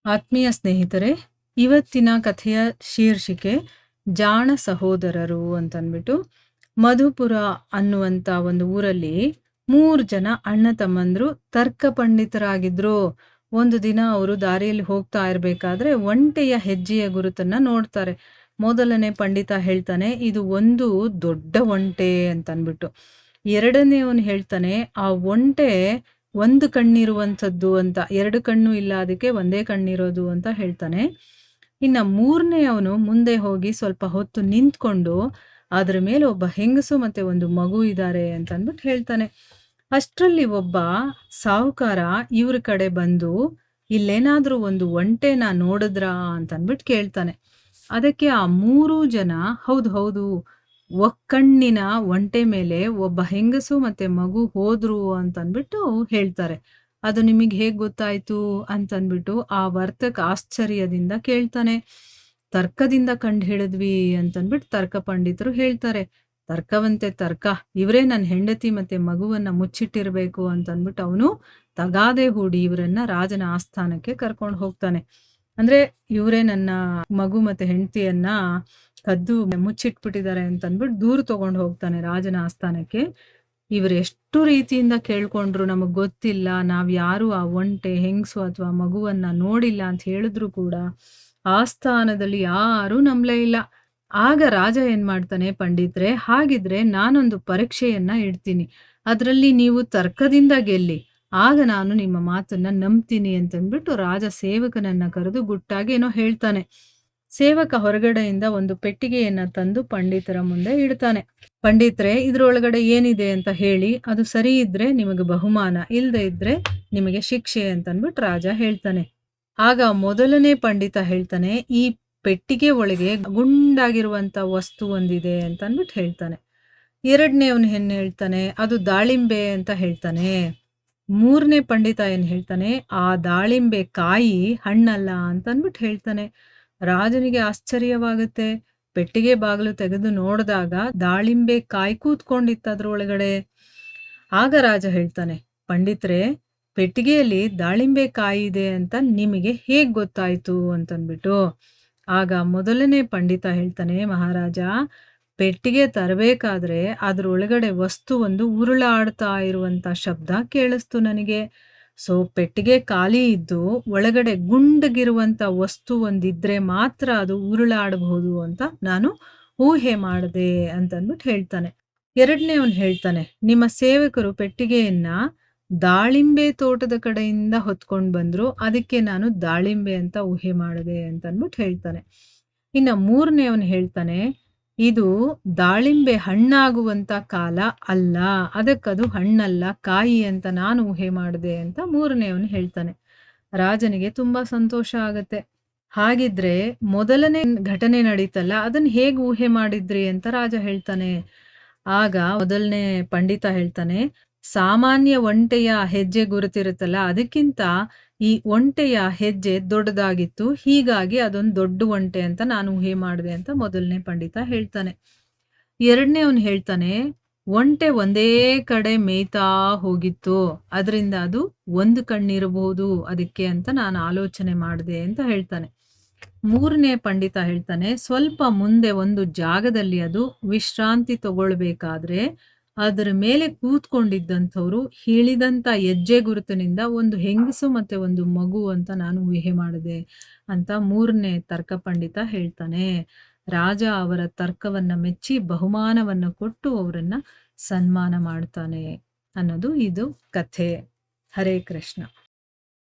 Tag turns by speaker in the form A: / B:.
A: ಆತ್ಮೀಯ ಸ್ನೇಹಿತರೆ, ಇವತ್ತಿನ ಕಥೆಯ ಶೀರ್ಷಿಕೆ ಜಾಣ ಸಹೋದರರು ಅಂತಂದ್ಬಿಟ್ಟು. ಮಧುಪುರ ಅನ್ನುವಂಥ ಒಂದು ಊರಲ್ಲಿ 3 ಜನ ಅಣ್ಣ ತಮ್ಮಂದ್ರು ತರ್ಕ ಪಂಡಿತರಾಗಿದ್ರು. ಒಂದು ದಿನ ಅವರು ದಾರಿಯಲ್ಲಿ ಹೋಗ್ತಾ ಇರಬೇಕಾದ್ರೆ ಒಂಟೆಯ ಹೆಜ್ಜೆಯ ಗುರುತನ್ನ ನೋಡ್ತಾರೆ. ಮೊದಲನೇ ಪಂಡಿತ ಹೇಳ್ತಾನೆ, ಇದು ಒಂದು ದೊಡ್ಡ ಒಂಟೆ ಅಂತಂದ್ಬಿಟ್ಟು. ಎರಡನೇವನು ಹೇಳ್ತಾನೆ, ಆ ಒಂಟೆ ಒಂದು ಕಣ್ಣಿರುವಂಥದ್ದು ಅಂತ, 2 ಕಣ್ಣು ಇಲ್ಲ, ಅದಕ್ಕೆ ಒಂದೇ ಕಣ್ಣಿರೋದು ಅಂತ ಹೇಳ್ತಾನೆ. ಇನ್ನ ಮೂರನೆಯವನು ಮುಂದೆ ಹೋಗಿ ಸ್ವಲ್ಪ ಹೊತ್ತು ನಿಂತ್ಕೊಂಡು ಅದ್ರ ಮೇಲೆ ಒಬ್ಬ ಹೆಂಗಸು ಮತ್ತೆ ಒಂದು ಮಗು ಇದ್ದಾರೆ ಅಂತ ಅಂದ್ಬಿಟ್ಟು ಹೇಳ್ತಾನೆ. ಅಷ್ಟರಲ್ಲಿ ಒಬ್ಬ ಸಾಹುಕಾರ ಇವ್ರ ಕಡೆ ಬಂದು, ಇಲ್ಲೇನಾದ್ರೂ ಒಂದು ಒಂಟೆನ ನೋಡಿದ್ರಾ ಅಂತ ಅಂದ್ಬಿಟ್ಟು ಕೇಳ್ತಾನೆ. ಅದಕ್ಕೆ ಆ 3 ಜನ ಹೌದು, ಒಕ್ಕಣ್ಣಿನ ಒಂಟೆ ಮೇಲೆ ಒಬ್ಬ ಹೆಂಗಸು ಮತ್ತೆ ಮಗು ಹೋದ್ರು ಅಂತಂದ್ಬಿಟ್ಟು ಹೇಳ್ತಾರೆ. ಅದು ನಿಮಗೆ ಹೇಗ್ ಗೊತ್ತಾಯ್ತು ಅಂತಂದ್ಬಿಟ್ಟು ಆ ವರ್ತಕ ಆಶ್ಚರ್ಯದಿಂದ ಕೇಳ್ತಾನೆ. ತರ್ಕದಿಂದ ಕಂಡು ಹಿಡಿದ್ವಿ ಅಂತಂದ್ಬಿಟ್ಟು ತರ್ಕ ಪಂಡಿತರು ಹೇಳ್ತಾರೆ. ತರ್ಕವಂತೆ ತರ್ಕ, ಇವರೇ ನನ್ನ ಹೆಂಡತಿ ಮತ್ತೆ ಮಗುವನ್ನ ಮುಚ್ಚಿಟ್ಟಿರ್ಬೇಕು ಅಂತಂದ್ಬಿಟ್ಟು ಅವನು ತಗಾದೆ ಹೂಡಿ ಇವರನ್ನ ರಾಜನ ಆಸ್ಥಾನಕ್ಕೆ ಕರ್ಕೊಂಡು ಹೋಗ್ತಾನೆ. ಅಂದ್ರೆ ಇವರೇ ನನ್ನ ಮಗು ಮತ್ತೆ ಹೆಂಡತಿಯನ್ನ ಕದ್ದು ಮುಚ್ಚಿಟ್ಬಿಟ್ಟಿದ್ದಾರೆ ಅಂತಂದ್ಬಿಟ್ಟು ದೂರು ತಗೊಂಡು ಹೋಗ್ತಾನೆ ರಾಜನ ಆಸ್ಥಾನಕ್ಕೆ. ಇವರು ಎಷ್ಟು ರೀತಿಯಿಂದ ಕೇಳ್ಕೊಂಡ್ರು, ನಮಗ್ ಗೊತ್ತಿಲ್ಲ, ನಾವ್ ಯಾರು ಆ ಒಂಟೆ ಹೆಂಗಸು ಅಥವಾ ಮಗುವನ್ನ ನೋಡಿಲ್ಲ ಅಂತ ಹೇಳಿದ್ರು ಕೂಡ ಆಸ್ಥಾನದಲ್ಲಿ ಯಾರೂ ನಂಬಲೇ ಇಲ್ಲ. ಆಗ ರಾಜ ಏನ್ ಮಾಡ್ತಾನೆ, ಪಂಡಿತ್ರೆ ಹಾಗಿದ್ರೆ ನಾನೊಂದು ಪರೀಕ್ಷೆಯನ್ನ ಇಡ್ತೀನಿ, ಅದರಲ್ಲಿ ನೀವು ತರ್ಕದಿಂದ ಗೆಲ್ಲಿ, ಆಗ ನಾನು ನಿಮ್ಮ ಮಾತನ್ನ ನಂಬ್ತೀನಿ ಅಂತಂದ್ಬಿಟ್ಟು ರಾಜ ಸೇವಕನನ್ನ ಕರೆದು ಗುಟ್ಟಾಗಿ ಏನೋ ಹೇಳ್ತಾನೆ. ಸೇವಕ ಹೊರಗಡೆಯಿಂದ ಒಂದು ಪೆಟ್ಟಿಗೆಯನ್ನ ತಂದು ಪಂಡಿತರ ಮುಂದೆ ಇಡ್ತಾನೆ. ಪಂಡಿತ್ರೆ, ಇದ್ರೊಳಗಡೆ ಏನಿದೆ ಅಂತ ಹೇಳಿ, ಅದು ಸರಿ ಇದ್ರೆ ನಿಮಗೆ ಬಹುಮಾನ, ಇಲ್ದೇ ಇದ್ರೆ ನಿಮಗೆ ಶಿಕ್ಷೆ ಅಂತಂದ್ಬಿಟ್ಟು ರಾಜ ಹೇಳ್ತಾನೆ. ಆಗ ಮೊದಲನೇ ಪಂಡಿತ ಹೇಳ್ತಾನೆ, ಈ ಪೆಟ್ಟಿಗೆ ಒಳಗೆ ಗುಂಡಾಗಿರುವಂತ ವಸ್ತು ಒಂದಿದೆ ಅಂತ ಅಂದ್ಬಿಟ್ಟು ಹೇಳ್ತಾನೆ. ಎರಡನೇವನು ಏನ್ ಹೇಳ್ತಾನೆ, ಅದು ದಾಳಿಂಬೆ ಅಂತ ಹೇಳ್ತಾನೆ. ಮೂರನೇ ಪಂಡಿತ ಏನ್ ಹೇಳ್ತಾನೆ, ಆ ದಾಳಿಂಬೆ ಕಾಯಿ ಹಣ್ಣಲ್ಲ ಅಂತ ಅಂದ್ಬಿಟ್ಟು ಹೇಳ್ತಾನೆ. ರಾಜನಿಗೆ ಆಶ್ಚರ್ಯವಾಗುತ್ತೆ. ಪೆಟ್ಟಿಗೆ ಬಾಗಿಲು ತೆಗೆದು ನೋಡಿದಾಗ ದಾಳಿಂಬೆ ಕಾಯಿ ಕೂತ್ಕೊಂಡಿತ್ತು ಅದ್ರೊಳಗಡೆ. ಆಗ ರಾಜ ಹೇಳ್ತಾನೆ, ಪಂಡಿತ್ರೆ, ಪೆಟ್ಟಿಗೆಯಲ್ಲಿ ದಾಳಿಂಬೆ ಕಾಯಿ ಇದೆ ಅಂತ ನಿಮಗೆ ಹೇಗ್ ಗೊತ್ತಾಯ್ತು ಅಂತಂದ್ಬಿಟ್ಟು. ಆಗ ಮೊದಲನೇ ಪಂಡಿತ ಹೇಳ್ತಾನೆ, ಮಹಾರಾಜ, ಪೆಟ್ಟಿಗೆ ತರಬೇಕಾದ್ರೆ ಅದ್ರೊಳಗಡೆ ವಸ್ತು ಒಂದು ಉರುಳಾಡ್ತಾ ಇರುವಂತ ಶಬ್ದ ಕೇಳಿಸ್ತು ನನಗೆ. ಸೊ ಪೆಟ್ಟಿಗೆ ಖಾಲಿ ಇದ್ದು ಒಳಗಡೆ ಗುಂಡಗಿರುವಂತ ವಸ್ತು ಒಂದಿದ್ರೆ ಮಾತ್ರ ಅದು ಉರುಳಾಡಬಹುದು ಅಂತ ನಾನು ಊಹೆ ಮಾಡಿದೆ ಅಂತಂದ್ಬಿಟ್ಟು ಹೇಳ್ತಾನೆ. ಎರಡನೇವನು ಹೇಳ್ತಾನೆ, ನಿಮ್ಮ ಸೇವಕರು ಪೆಟ್ಟಿಗೆಯನ್ನ ದಾಳಿಂಬೆ ತೋಟದ ಕಡೆಯಿಂದ ಹೊತ್ಕೊಂಡು ಬಂದ್ರು, ಅದಕ್ಕೆ ನಾನು ದಾಳಿಂಬೆ ಅಂತ ಊಹೆ ಮಾಡಿದೆ ಅಂತಂದ್ಬಿಟ್ಟು ಹೇಳ್ತಾನೆ. ಇನ್ನ ಮೂರನೇವನು ಹೇಳ್ತಾನೆ, ಇದು ದಾಳಿಂಬೆ ಹಣ್ಣಾಗುವಂತ ಕಾಲ ಅಲ್ಲ, ಅದಕ್ಕದು ಹಣ್ಣಲ್ಲ, ಕಾಯಿ ಅಂತ ನಾನು ಊಹೆ ಮಾಡಿದೆ ಅಂತ ಮೂರನೇವನು ಹೇಳ್ತಾನೆ. ರಾಜನಿಗೆ ತುಂಬಾ ಸಂತೋಷ ಆಗತ್ತೆ. ಹಾಗಿದ್ರೆ ಮೊದಲನೇ ಘಟನೆ ನಡೀತಲ್ಲ, ಅದನ್ನ ಹೇಗ್ ಊಹೆ ಮಾಡಿದ್ರಿ ಅಂತ ರಾಜ ಹೇಳ್ತಾನೆ. ಆಗ ಮೊದಲನೇ ಪಂಡಿತ ಹೇಳ್ತಾನೆ, ಸಾಮಾನ್ಯ ಒಂಟೆಯ ಹೆಜ್ಜೆ ಗುರುತಿರುತ್ತಲ್ಲ, ಅದಕ್ಕಿಂತ ಈ ಒಂಟೆಯ ಹೆಜ್ಜೆ ದೊಡ್ಡದಾಗಿತ್ತು, ಹೀಗಾಗಿ ಅದೊಂದು ದೊಡ್ಡ ಒಂಟೆ ಅಂತ ನಾನು ಊಹೆ ಮಾಡಿದೆ ಅಂತ ಮೊದಲನೇ ಪಂಡಿತ ಹೇಳ್ತಾನೆ. ಎರಡನೇವನು ಹೇಳ್ತಾನೆ, ಒಂಟೆ ಒಂದೇ ಕಡೆ ಮೇಯ್ತಾ ಹೋಗಿತ್ತು, ಅದರಿಂದ ಅದು ಒಂದು ಕಣ್ಣಿರಬಹುದು ಅದಕ್ಕೆ ಅಂತ ನಾನು ಆಲೋಚನೆ ಮಾಡಿದೆ ಅಂತ ಹೇಳ್ತಾನೆ. ಮೂರನೇ ಪಂಡಿತ ಹೇಳ್ತಾನೆ, ಸ್ವಲ್ಪ ಮುಂದೆ ಒಂದು ಜಾಗದಲ್ಲಿ ಅದು ವಿಶ್ರಾಂತಿ ತಗೊಳ್ಬೇಕಾದ್ರೆ ಅದರ ಮೇಲೆ ಕೂತ್ಕೊಂಡಿದ್ದಂಥವ್ರು ಹೇಳಿದಂತ ಹೆಜ್ಜೆ ಗುರುತಿನಿಂದ ಒಂದು ಹೆಂಗಸು ಮತ್ತೆ ಒಂದು ಮಗು ಅಂತ ನಾನು ಊಹೆ ಮಾಡಿದೆ ಅಂತ ಮೂರನೇ ತರ್ಕ ಪಂಡಿತ ಹೇಳ್ತಾನೆ. ರಾಜ ಅವರ ತರ್ಕವನ್ನ ಮೆಚ್ಚಿ ಬಹುಮಾನವನ್ನ ಕೊಟ್ಟು ಅವರನ್ನ ಸನ್ಮಾನ ಮಾಡ್ತಾನೆ ಅನ್ನೋದು ಇದು ಕಥೆ. ಹರೇ ಕೃಷ್ಣ.